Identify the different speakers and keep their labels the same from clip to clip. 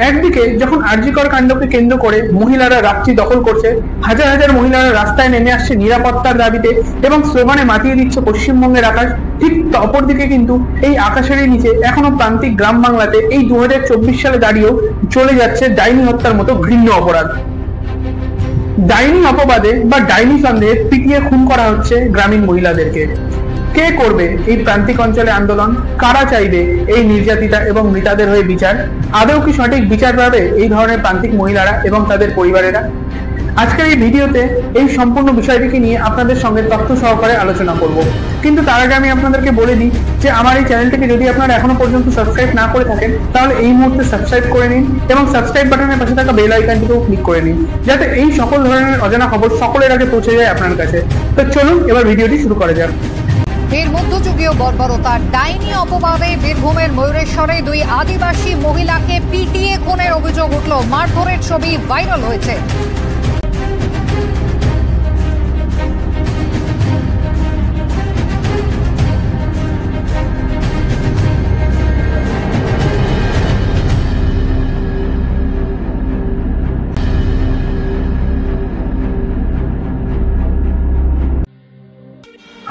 Speaker 1: একদিকে যখন আরজিকর কাণ্ডকে কেন্দ্র করে মহিলারা রাত্রি দখল করছে, হাজার হাজার মহিলারা রাস্তায় নেমে আসছে নিরাপত্তার দাবিতে এবং স্লোগানে মাতিয়ে দিচ্ছে পশ্চিমবঙ্গের আকাশ, ঠিক অপরদিকে কিন্তু এই আকাশের নিচে এখনো প্রান্তিক গ্রাম বাংলাতে এই 2024 সালে দাঁড়িয়েও চলে যাচ্ছে ডাইনি হত্যার মতো ঘৃণ্য অপরাধ। ডাইনি অপবাদে বা ডাইনি সন্দেহে পিটিয়ে খুন করা হচ্ছে গ্রামীণ মহিলাদেরকে। কে করবে এই প্রান্তিক অঞ্চলে আন্দোলন? কারা চাইবে এই নির্যাতিতা এবং মৃতাদের হয়ে বিচার? আদৌ কি সঠিক বিচার পাবে এই ধরনের প্রান্তিক মহিলারা এবং তাদের পরিবারেরা? আজকের এই ভিডিওতে এই সম্পূর্ণ বিষয়টিকে নিয়ে আপনাদের সঙ্গে তথ্য সহকারে আলোচনা করব। কিন্তু তার আগে আমি আপনাদেরকে বলে দিই যে আমার এই চ্যানেলটিকে যদি আপনারা এখনো পর্যন্ত সাবস্ক্রাইব না করে থাকেন তাহলে এই মুহূর্তে সাবস্ক্রাইব করে নিন এবং সাবস্ক্রাইব বাটনের পাশে থাকা বেল আইকনটিকেও ক্লিক করে নিন, যাতে এই সকল ধরনের অজানা খবর সকলের আগে পৌঁছে যায় আপনার কাছে। তো চলুন এবার ভিডিওটি শুরু করা যাক।
Speaker 2: এর মধ্যযুগীয় বর্বরতা ডাইনি অপবাদে বীরভূমের ময়ূরেশ্বরে দুই আদিবাসী মহিলাকে পিটিয়ে খুনের অভিযোগ উঠল। মারধরের ছবি ভাইরাল হয়েছে।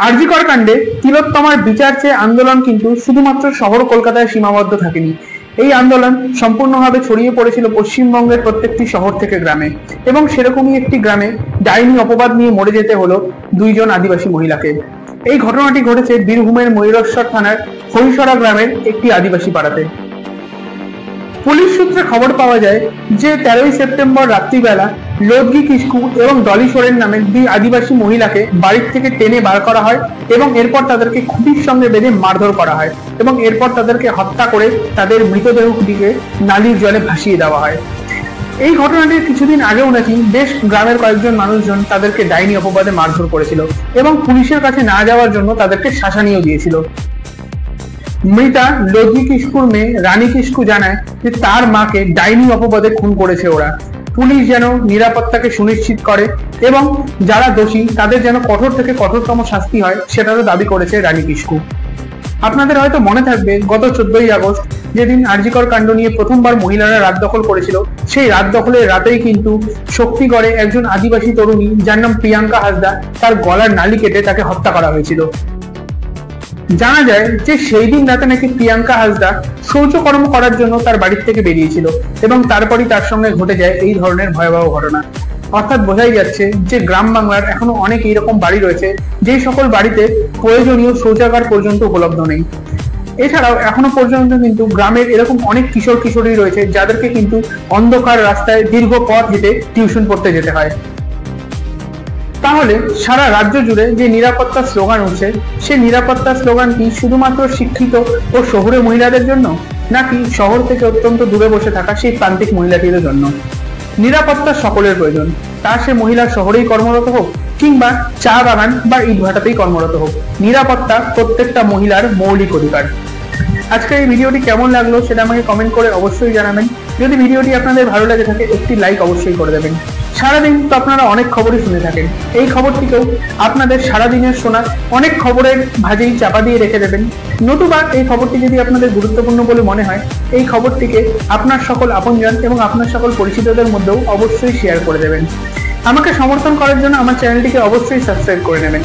Speaker 1: আরজিকর কাণ্ডে তিলোত্তমার বিচার চেয়ে আন্দোলন কিন্তু শুধুমাত্র শহর কলকাতায় সীমাবদ্ধ থাকেনি। এই আন্দোলন সম্পূর্ণভাবে ছড়িয়ে পড়েছিল পশ্চিমবঙ্গের প্রত্যেকটি শহর থেকে গ্রামে, এবং সেরকমই একটি গ্রামে ডাইনি অপবাদ নিয়ে মরে যেতে হলো দুইজন আদিবাসী মহিলাকে। এই ঘটনাটি ঘটেছে বীরভূমের ময়ূরেশ্বর থানার হরিশরা গ্রামের একটি আদিবাসী পাড়াতে। পুলিশ সূত্রে খবর পাওয়া যায় যে 13ই সেপ্টেম্বর রাত্রিবেলা লোদগি কিস্কু এবং ডলি সোরেন নামের দুই আদিবাসী মহিলাকে বাড়ির থেকে টেনে বার করা হয় এবং এরপর তাদেরকে খুঁটির সঙ্গে বেঁধে মারধর করা হয় এবং এরপর তাদেরকে হত্যা করে তাদের মৃতদেহটিকে নালির জলে ভাসিয়ে দেওয়া হয়। এই ঘটনাটির কিছুদিন আগেও নাকি বেশ গ্রামের কয়েকজন মানুষজন তাদেরকে ডাইনি অপবাদে মারধর করেছিল এবং পুলিশের কাছে না যাওয়ার জন্য তাদেরকে শাসানিও দিয়েছিল। মৃতা লোদগি কিস্কুর মেয়ে রানী কিস্কু জানায় যে তার মাকে ডাইনি অপবাদে খুন করেছে ওরা। পুলিশ যেন নিরাপত্তাকে সুনিশ্চিত করে এবং যারা দোষী তাদের যেন কঠোর থেকে কঠোরতম শাস্তি হয় সেটারও দাবি করেছে রানী কিস্কু। আপনাদের হয়তো মনে থাকবে গত 14ই আগস্ট যেদিন আরজিকর কাণ্ড নিয়ে প্রথমবার মহিলারা রাত দখল করেছিল, সেই রাত দখলের রাতেই কিন্তু শক্তিগড়ে একজন আদিবাসী তরুণী যার নাম প্রিয়াঙ্কা হাসদা, তার গলার নালি কেটে তাকে হত্যা করা হয়েছিল। জানা যায় যে সেই দিন রাতে নাকি প্রিয়াঙ্কা হাসদা শৌচকর্ম করার জন্য তার বাড়ির থেকে বেরিয়েছিল এবং তারপরই তার সঙ্গে ঘটে যায় এই ধরনের ভয়াবহ ঘটনা। অর্থাৎ বোঝাই যাচ্ছে যে গ্রাম বাংলার এখনো অনেক এইরকম বাড়ি রয়েছে যেই সকল বাড়িতে প্রয়োজনীয় শৌচাগার পর্যন্ত উপলব্ধ নেই। এছাড়াও এখনো পর্যন্ত কিন্তু গ্রামের এরকম অনেক কিশোর কিশোরী রয়েছে যাদেরকে কিন্তু অন্ধকার রাস্তায় দীর্ঘ পথ হেঁটে টিউশন পড়তে যেতে হয়। তাহলে সারা রাজ্য জুড়ে যে নিরাপত্তার স্লোগান উঠছে, সেই নিরাপত্তার স্লোগান কি শুধুমাত্র শিক্ষিত ও শহুরে মহিলাদের জন্য, নাকি শহর থেকে অত্যন্ত দূরে বসে থাকা সেই প্রান্তিক মহিলাটিদের জন্য? নিরাপত্তা সকলের প্রয়োজন, তা সে মহিলা শহরেই কর্মরত হোক কিংবা চা বাগান বা ইটভাটাতেই কর্মরত হোক, নিরাপত্তা প্রত্যেকটা মহিলার মৌলিক অধিকার। আজকের এই ভিডিওটি কেমন লাগলো সেটা আমাকে কমেন্ট করে অবশ্যই জানাবেন। যদি ভিডিওটি আপনাদের ভালো লাগে থাকে একটি লাইক অবশ্যই করে দেবেন। সারাদিন তো আপনারা অনেক খবরই শুনে থাকেন, এই খবরটিকেও আপনাদের সারাদিনের শোনা অনেক খবরের ভাজেই চাপা দিয়ে রেখে দেবেন। নতুবা এই খবরটি যদি আপনাদের গুরুত্বপূর্ণ বলে মনে হয়, এই খবরটিকে আপনার সকল আপনজন এবং আপনার সকল পরিচিতদের মধ্যেও অবশ্যই শেয়ার করে দেবেন। আমাকে সমর্থন করার জন্য আমার চ্যানেলটিকে অবশ্যই সাবস্ক্রাইব করে নেবেন।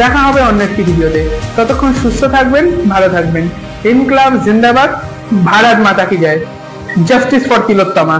Speaker 1: দেখা হবে অন্য একটি ভিডিওতে। ততক্ষণ সুস্থ থাকবেন, ভালো থাকবেন। ইনকলাব জিন্দাবাদ, ভারত মাতা কি জয়। Justice for Tilottama.